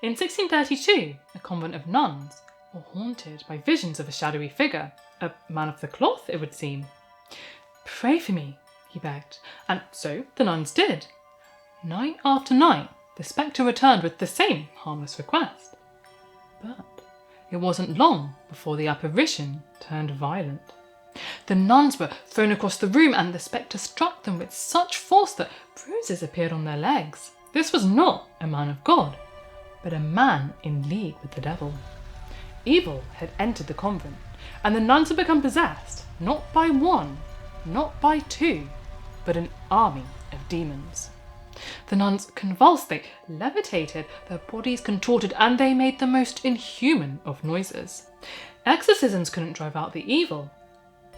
In 1632, a convent of nuns were haunted by visions of a shadowy figure, a man of the cloth, it would seem. "Pray for me," he begged, and so the nuns did. Night after night, the spectre returned with the same harmless request. But it wasn't long before the apparition turned violent. The nuns were thrown across the room and the spectre struck them with such force that bruises appeared on their legs. This was not a man of God, but a man in league with the devil. Evil had entered the convent, and the nuns had become possessed, not by one, not by two, but an army of demons. The nuns convulsed, they levitated, their bodies contorted, and they made the most inhuman of noises. Exorcisms couldn't drive out the evil,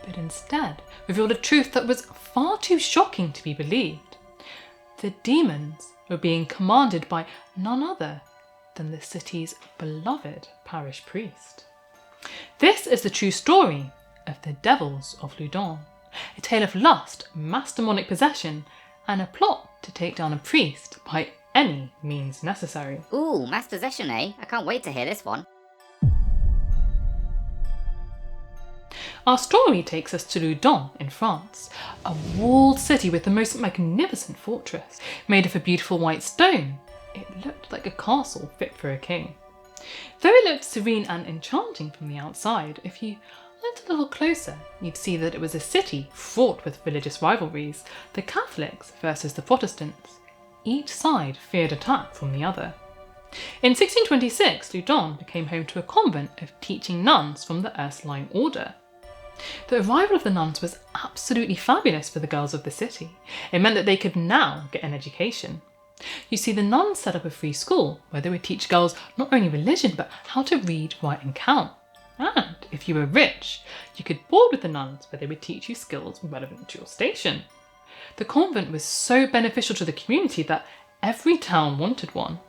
but instead revealed a truth that was far too shocking to be believed. The demons were being commanded by none other than the city's beloved parish priest. This is the true story of the Devils of Loudun, a tale of lust, mass demonic possession, and a plot to take down a priest by any means necessary. Ooh, mass possession, eh? I can't wait to hear this one. Our story takes us to Loudun in France, a walled city with the most magnificent fortress, made of a beautiful white stone. It looked like a castle fit for a king. Though it looked serene and enchanting from the outside, if you looked a little closer, you'd see that it was a city fraught with religious rivalries, the Catholics versus the Protestants. Each side feared attack from the other. In 1626, Loudun became home to a convent of teaching nuns from the Ursuline order. The arrival of the nuns was absolutely fabulous for the girls of the city. It meant that they could now get an education. You see, the nuns set up a free school where they would teach girls not only religion, but how to read, write and count. And if you were rich, you could board with the nuns where they would teach you skills relevant to your station. The convent was so beneficial to the community that every town wanted one.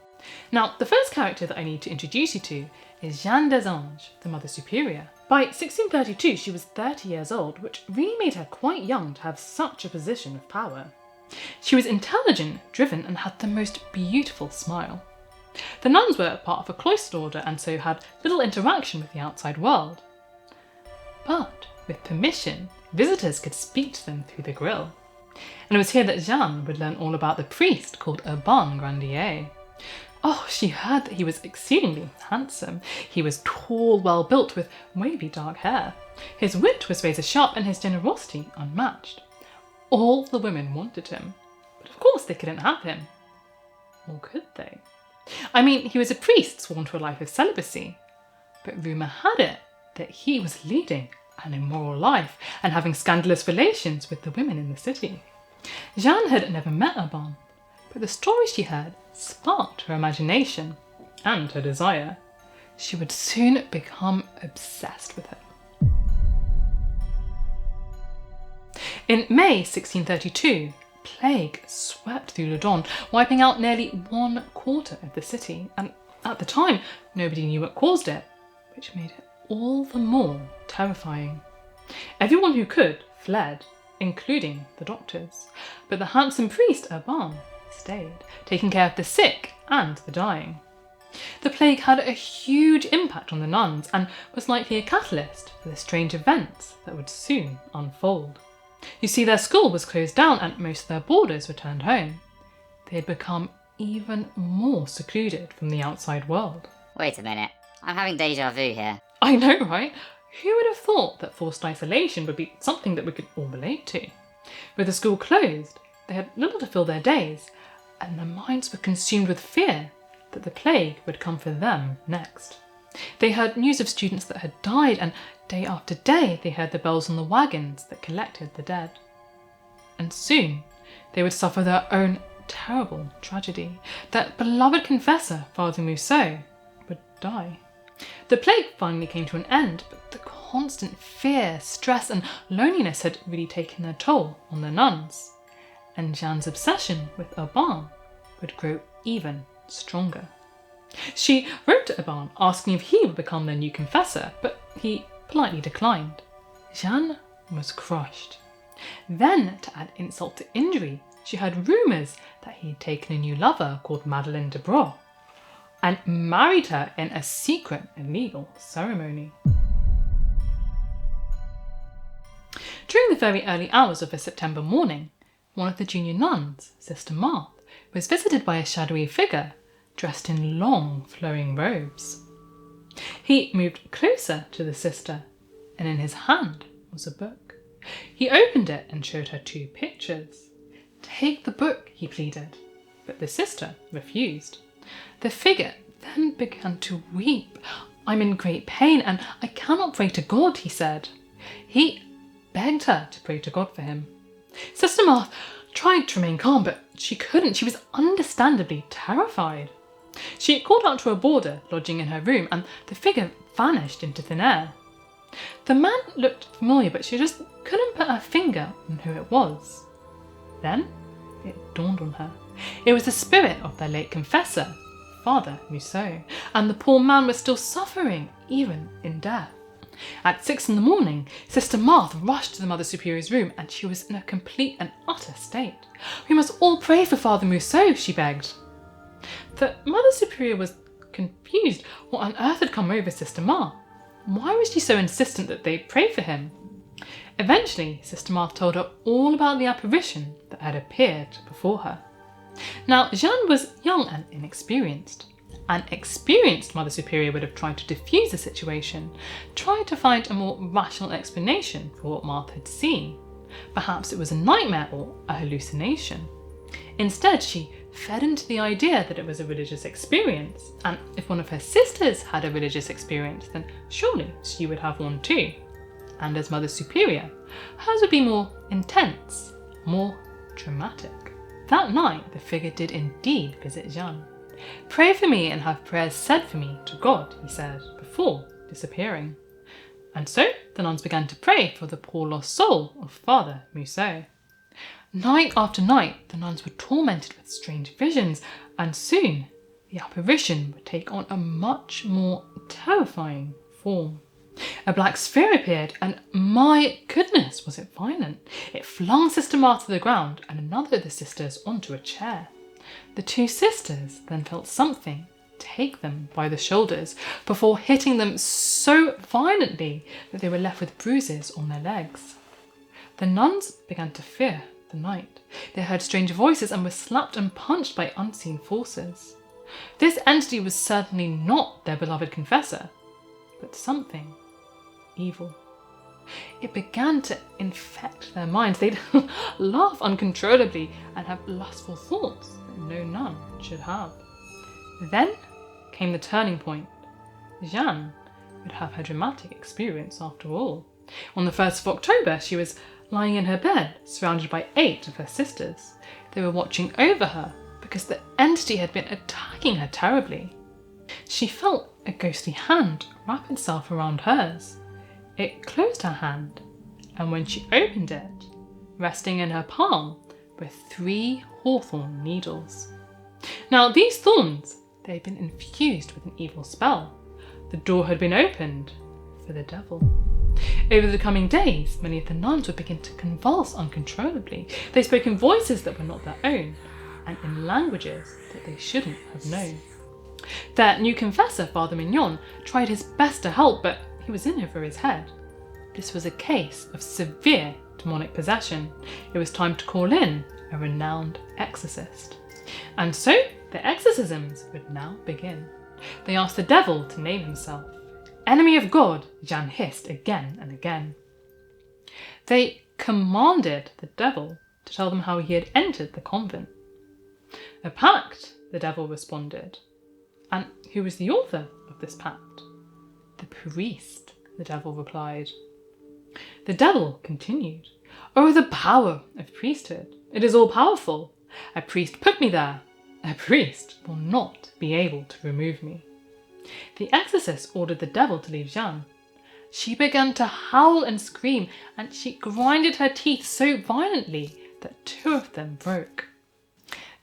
Now, the first character that I need to introduce you to is Jeanne des Anges, the Mother Superior. By 1632, she was 30 years old, which really made her quite young to have such a position of power. She was intelligent, driven, and had the most beautiful smile. The nuns were part of a cloistered order and so had little interaction with the outside world. But with permission, visitors could speak to them through the grille. And it was here that Jeanne would learn all about the priest called Urbain Grandier. Oh, she heard that he was exceedingly handsome. He was tall, well built, with wavy dark hair. His wit was razor sharp and his generosity unmatched. All the women wanted him, but of course they couldn't have him. Or could they? I mean, he was a priest sworn to a life of celibacy, but rumour had it that he was leading an immoral life and having scandalous relations with the women in the city. Jeanne had never met Urbain, but the stories she heard sparked her imagination and her desire. She would soon become obsessed with him. In May 1632, plague swept through Loudun, wiping out nearly 1/4 of the city, and at the time nobody knew what caused it, which made it all the more terrifying. Everyone who could fled, including the doctors, but the handsome priest Urbain stayed, taking care of the sick and the dying. The plague had a huge impact on the nuns and was likely a catalyst for the strange events that would soon unfold. You see, their school was closed down and most of their boarders returned home. They had become even more secluded from the outside world. Wait a minute, I'm having deja vu here. I know, right? Who would have thought that forced isolation would be something that we could all relate to? With the school closed, they had little to fill their days, and their minds were consumed with fear that the plague would come for them next. They heard news of students that had died, and day after day they heard the bells on the wagons that collected the dead. And soon they would suffer their own terrible tragedy. Their beloved confessor, Father Mousseau, would die. The plague finally came to an end, but the constant fear, stress and loneliness had really taken their toll on the nuns. And Jeanne's obsession with Urbain would grow even stronger. She wrote to Urbain asking if he would become their new confessor, but he politely declined. Jeanne was crushed. Then, to add insult to injury, she heard rumours that he had taken a new lover called Madeleine de Bro. and married her in a secret illegal ceremony. During the very early hours of a September morning, one of the junior nuns, Sister Marthe, was visited by a shadowy figure dressed in long flowing robes. He moved closer to the sister, and in his hand was a book. He opened it and showed her 2 pictures. "Take the book," he pleaded, but the sister refused. The figure then began to weep. "I'm in great pain and I cannot pray to God," he said. He begged her to pray to God for him. Sister Marthe tried to remain calm, but she couldn't. She was understandably terrified. She called out to a boarder lodging in her room, and the figure vanished into thin air. The man looked familiar, but she just couldn't put her finger on who it was. Then it dawned on her. It was the spirit of their late confessor, Father Mousseau, and the poor man was still suffering, even in death. At 6 a.m, Sister Marthe rushed to the Mother Superior's room, and she was in a complete and utter state. "We must all pray for Father Mousseau," she begged. The Mother Superior was confused. What on earth had come over Sister Marthe? Why was she so insistent that they pray for him? Eventually, Sister Marthe told her all about the apparition that had appeared before her. Now, Jeanne was young and inexperienced. An experienced Mother Superior would have tried to diffuse the situation, tried to find a more rational explanation for what Marthe had seen. Perhaps it was a nightmare or a hallucination. Instead, she fed into the idea that it was a religious experience, and if one of her sisters had a religious experience, then surely she would have one too. And as Mother Superior, hers would be more intense, more dramatic. That night, the figure did indeed visit Jeanne. "Pray for me and have prayers said for me to God," he said, before disappearing. And so the nuns began to pray for the poor lost soul of Father Mousseau. Night after night, the nuns were tormented with strange visions, and soon the apparition would take on a much more terrifying form. A black sphere appeared, and my goodness, was it violent. It flung Sister Marthe to the ground and another of the sisters onto a chair. The 2 sisters then felt something take them by the shoulders before hitting them so violently that they were left with bruises on their legs. The nuns began to fear the night. They heard strange voices and were slapped and punched by unseen forces. This entity was certainly not their beloved confessor, but something evil. It began to infect their minds. They'd laugh uncontrollably and have lustful thoughts that no nun should have. Then came the turning point. Jeanne would have her dramatic experience after all. On the 1st of October, she was lying in her bed, surrounded by 8 of her sisters. They were watching over her because the entity had been attacking her terribly. She felt a ghostly hand wrap itself around hers. It closed her hand, and when she opened it, resting in her palm were 3 hawthorn needles. Now these thorns, they had been infused with an evil spell. The door had been opened for the devil. Over the coming days, many of the nuns would begin to convulse uncontrollably. They spoke in voices that were not their own, and in languages that they shouldn't have known. Their new confessor, Father Mignon, tried his best to help, but he was in over his head. This was a case of severe demonic possession. It was time to call in a renowned exorcist. And so the exorcisms would now begin. They asked the devil to name himself. "Enemy of God," Jeanne hissed again and again. They commanded the devil to tell them how he had entered the convent. "A pact," the devil responded. "And who was the author of this pact?" "The priest," the devil replied. The devil continued. "Oh, the power of priesthood. It is all powerful. A priest put me there. A priest will not be able to remove me." The exorcist ordered the devil to leave Jeanne. She began to howl and scream, and she grinded her teeth so violently that 2 of them broke.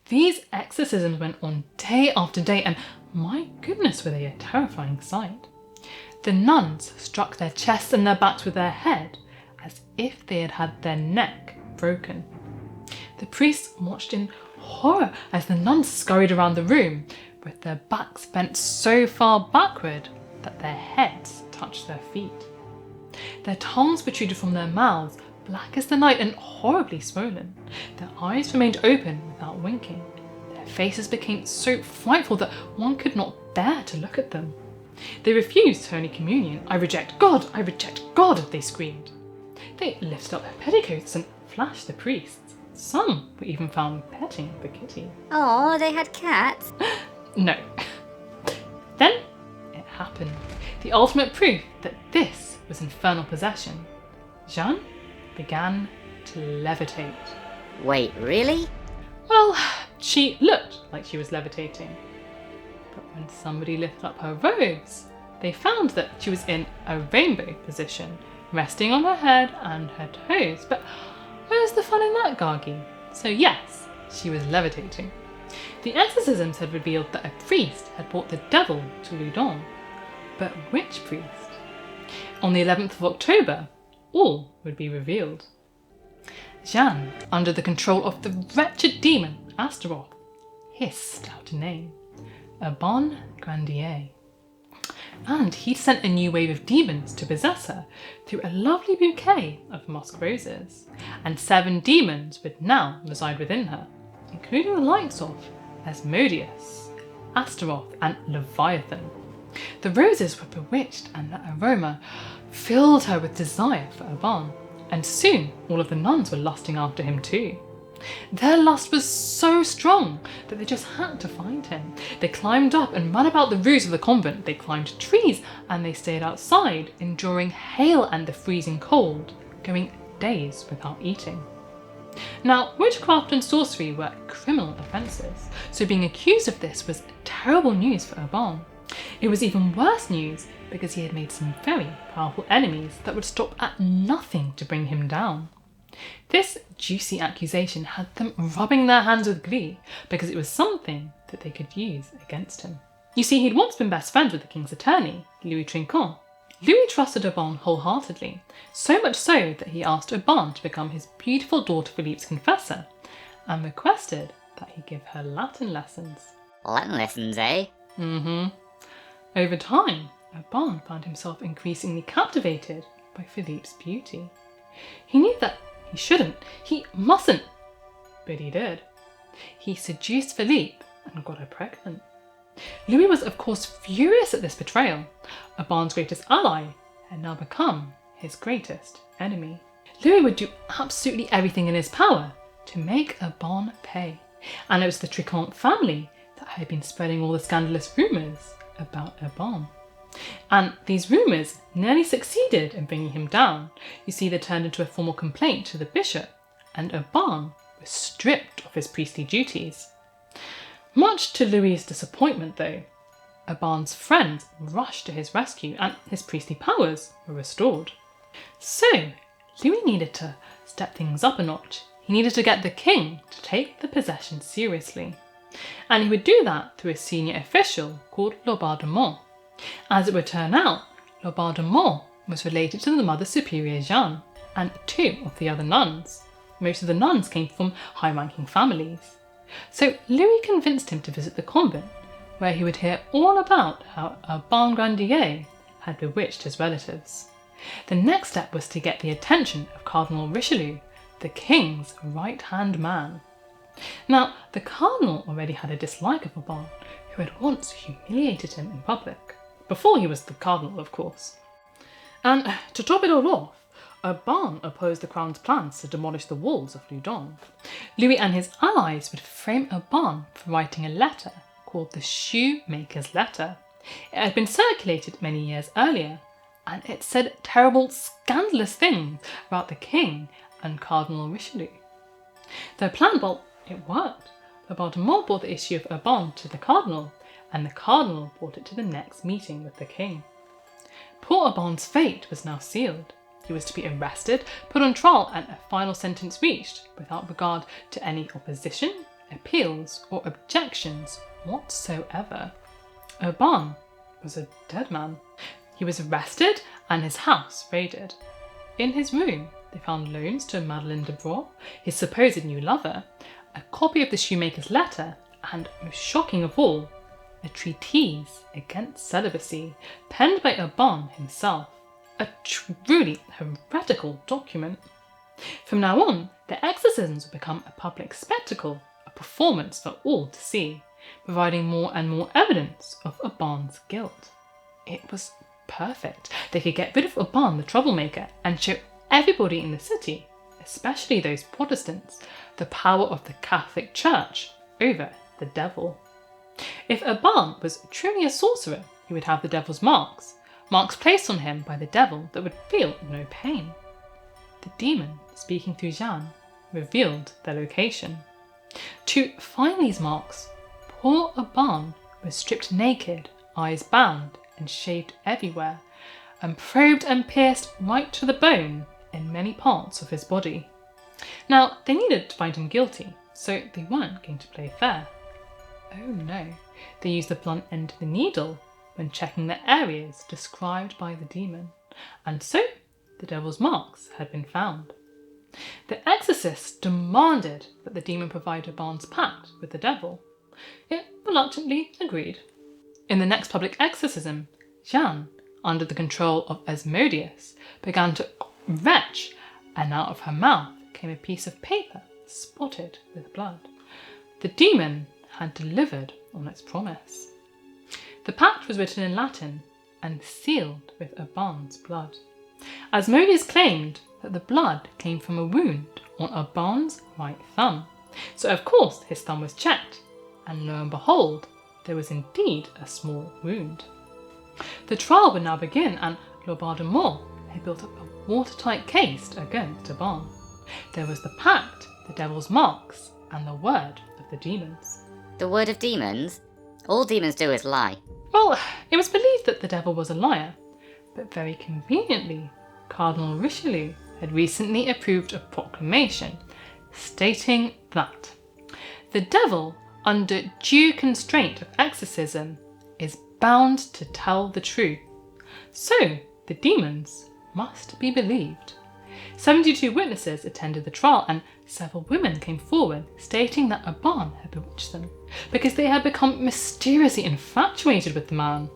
These exorcisms went on day after day, and my goodness, were they a terrifying sight. The nuns struck their chests and their backs with their head as if they had had their neck broken. The priests watched in horror as the nuns scurried around the room, with their backs bent so far backward that their heads touched their feet. Their tongues protruded from their mouths, black as the night and horribly swollen. Their eyes remained open without winking. Their faces became so frightful that one could not bear to look at them. They refused Holy Communion. "I reject God! I reject God!" they screamed. They lifted up their petticoats and flashed the priests. Some were even found petting the kitty. Oh, they had cats. No. Then it happened. The ultimate proof that this was infernal possession. Jeanne began to levitate. Wait, really? Well, she looked like she was levitating. But when somebody lifted up her robes, they found that she was in a rainbow position, resting on her head and her toes. But where's the fun in that, Gargi? So yes, she was levitating. The exorcisms had revealed that a priest had brought the devil to Loudun. But which priest? On the 11th of October, all would be revealed. Jeanne, under the control of the wretched demon Astaroth, hissed out a name: Urbain Grandier. And he'd sent a new wave of demons to possess her through a lovely bouquet of musk roses. And 7 demons would now reside within her, including the likes of Asmodeus, Astaroth and Leviathan. The roses were bewitched and that aroma filled her with desire for Urbain, and soon all of the nuns were lusting after him too. Their lust was so strong that they just had to find him. They climbed up and ran about the roofs of the convent. They climbed trees and they stayed outside, enduring hail and the freezing cold, going days without eating. Now, witchcraft and sorcery were criminal offences, so being accused of this was terrible news for Urbain. It was even worse news because he had made some very powerful enemies that would stop at nothing to bring him down. This juicy accusation had them rubbing their hands with glee because it was something that they could use against him. You see, he'd once been best friends with the king's attorney, Louis Trinquant. Louis trusted Urbain wholeheartedly, so much so that he asked Urbain to become his beautiful daughter Philippe's confessor and requested that he give her Latin lessons. Latin lessons, eh? Over time, Urbain found himself increasingly captivated by Philippe's beauty. He knew that he shouldn't, he mustn't, but he did. He seduced Philippe and got her pregnant. Louis was of course furious at this betrayal. Urbain's greatest ally had now become his greatest enemy. Louis would do absolutely everything in his power to make Urbain pay, and it was the Trinquant family that had been spreading all the scandalous rumours about Urbain. And these rumours nearly succeeded in bringing him down. You see, they turned into a formal complaint to the bishop, and Urbain was stripped of his priestly duties. Much to Louis's disappointment though, Urbain's friends rushed to his rescue and his priestly powers were restored. So, Louis needed to step things up a notch. He needed to get the king to take the possession seriously. And he would do that through a senior official called Laubardemont. As it would turn out, Laubardemont was related to the Mother Superior Jeanne and 2 of the other nuns. Most of the nuns came from high-ranking families. So Louis convinced him to visit the convent, where he would hear all about how Urbain Grandier had bewitched his relatives. The next step was to get the attention of Cardinal Richelieu, the king's right-hand man. Now, the cardinal already had a dislike of Urbain, who had once humiliated him in public. Before he was the cardinal, of course. And to top it all off, Urbain opposed the crown's plans to demolish the walls of Loudun. Louis and his allies would frame Urbain for writing a letter called the Shoemaker's Letter. It had been circulated many years earlier, and it said terrible, scandalous things about the king and Cardinal Richelieu. Their plan, well, it worked. Laubardemont brought the issue of Urbain to the cardinal, and the cardinal brought it to the next meeting with the king. Poor Urbain's fate was now sealed. He was to be arrested, put on trial, and a final sentence reached without regard to any opposition, appeals, or objections whatsoever. Urbain was a dead man. He was arrested and his house raided. In his room, they found loans to Madeleine de Broix, his supposed new lover, a copy of the shoemaker's letter, and, most shocking of all, a treatise against celibacy penned by Urbain himself, a truly heretical document. From now on, the exorcisms would become a public spectacle, a performance for all to see, providing more and more evidence of Urbain's guilt. It was perfect. They could get rid of Urbain the troublemaker and show everybody in the city, especially those Protestants, the power of the Catholic Church over the devil. If Urbain was truly a sorcerer, he would have the devil's marks placed on him by the devil that would feel no pain. The demon, speaking through Jeanne, revealed their location. To find these marks, poor Urbain was stripped naked, eyes bound and shaved everywhere, and probed and pierced right to the bone in many parts of his body. Now, they needed to find him guilty, so they weren't going to play fair. Oh no, they used the blunt end of the needle when checking the areas described by the demon, and so the devil's marks had been found. The exorcists demanded that the demon provide Urbain's pact with the devil. It reluctantly agreed. In the next public exorcism, Jeanne, under the control of Asmodeus, began to retch, and out of her mouth came a piece of paper spotted with blood. The demon had delivered on its promise. The pact was written in Latin and sealed with Urbain's blood. Asmodeus claimed that the blood came from a wound on Urbain's right thumb, so of course his thumb was checked, and lo and behold, there was indeed a small wound. The trial would now begin, and Loudun had built up a watertight case against Urbain. There was the pact, the devil's marks, and the word of the demons. The word of demons? All demons do is lie. Well, it was believed that the devil was a liar, but very conveniently, Cardinal Richelieu had recently approved a proclamation stating that the devil, under due constraint of exorcism, is bound to tell the truth. So the demons must be believed. 72 witnesses attended the trial, and several women came forward stating that Urbain had bewitched them because they had become mysteriously infatuated with the man.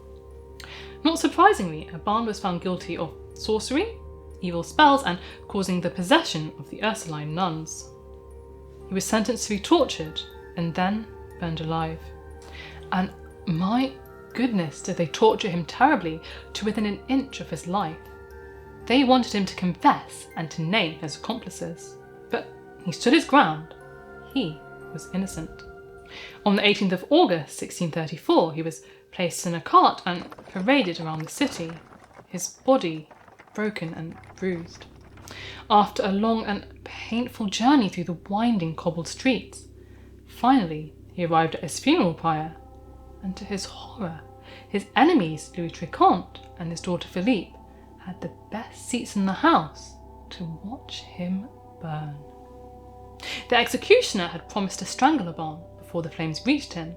Not surprisingly, Urbain was found guilty of sorcery, evil spells, and causing the possession of the Ursuline nuns. He was sentenced to be tortured and then burned alive. And my goodness, did they torture him terribly to within an inch of his life. They wanted him to confess and to name his accomplices, but he stood his ground. He was innocent. On the 18th of August 1634, he was placed in a cart and paraded around the city, his body broken and bruised. After a long and painful journey through the winding cobbled streets, finally he arrived at his funeral pyre, and to his horror, his enemies Louis Tricont and his daughter Philippe had the best seats in the house to watch him burn. The executioner had promised to strangle Urbain before the flames reached him,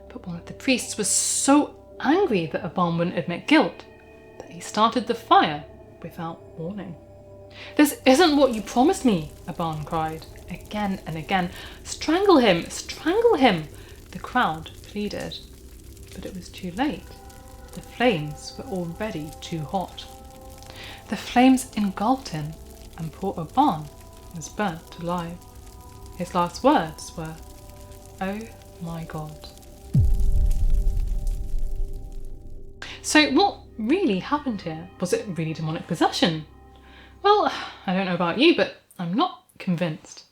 but one of the priests was so angry that Urbain wouldn't admit guilt that he started the fire without warning. "This isn't what you promised me," Urbain cried again and again. "Strangle him! Strangle him!" the crowd pleaded. But it was too late. The flames were already too hot. The flames engulfed him, and poor Urbain was burnt alive. His last words were, "Oh my God." So what really happened here? Was it really demonic possession? Well, I don't know about you, but I'm not convinced.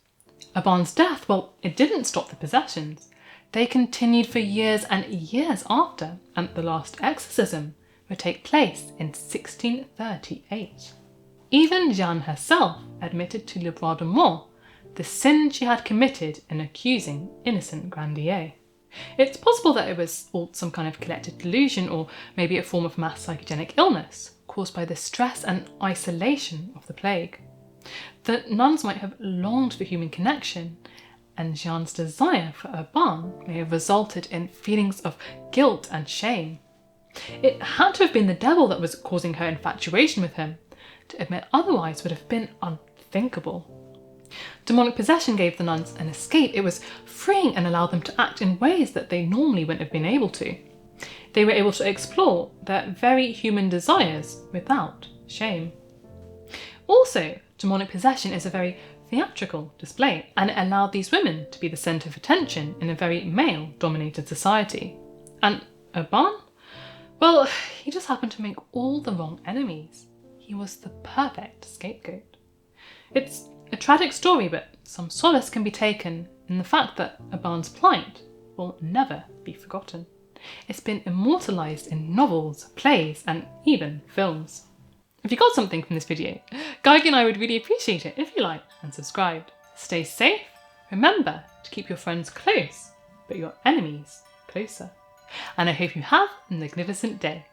Urbain's death, well, it didn't stop the possessions. They continued for years and years after, and the last exorcism would take place in 1638. Even Jeanne herself admitted to Loudun the sin she had committed in accusing innocent Grandier. It's possible that it was all some kind of collective delusion, or maybe a form of mass psychogenic illness caused by the stress and isolation of the plague. The nuns might have longed for human connection, and Jeanne's desire for Urbain may have resulted in feelings of guilt and shame. It had to have been the devil that was causing her infatuation with him. To admit otherwise would have been unthinkable. Demonic possession gave the nuns an escape. It was freeing and allowed them to act in ways that they normally wouldn't have been able to. they were able to explore their very human desires without shame. Also, demonic possession is a very theatrical display, and it allowed these women to be the centre of attention in a very male-dominated society. And Urbain? Well, he just happened to make all the wrong enemies. He was the perfect scapegoat. It's a tragic story, but some solace can be taken in the fact that Urbain's plight will never be forgotten. It's been immortalised in novels, plays, and even films. If you got something from this video, Guy and I would really appreciate it if you liked and subscribed. Stay safe, remember to keep your friends close, but your enemies closer. And I hope you have a magnificent day.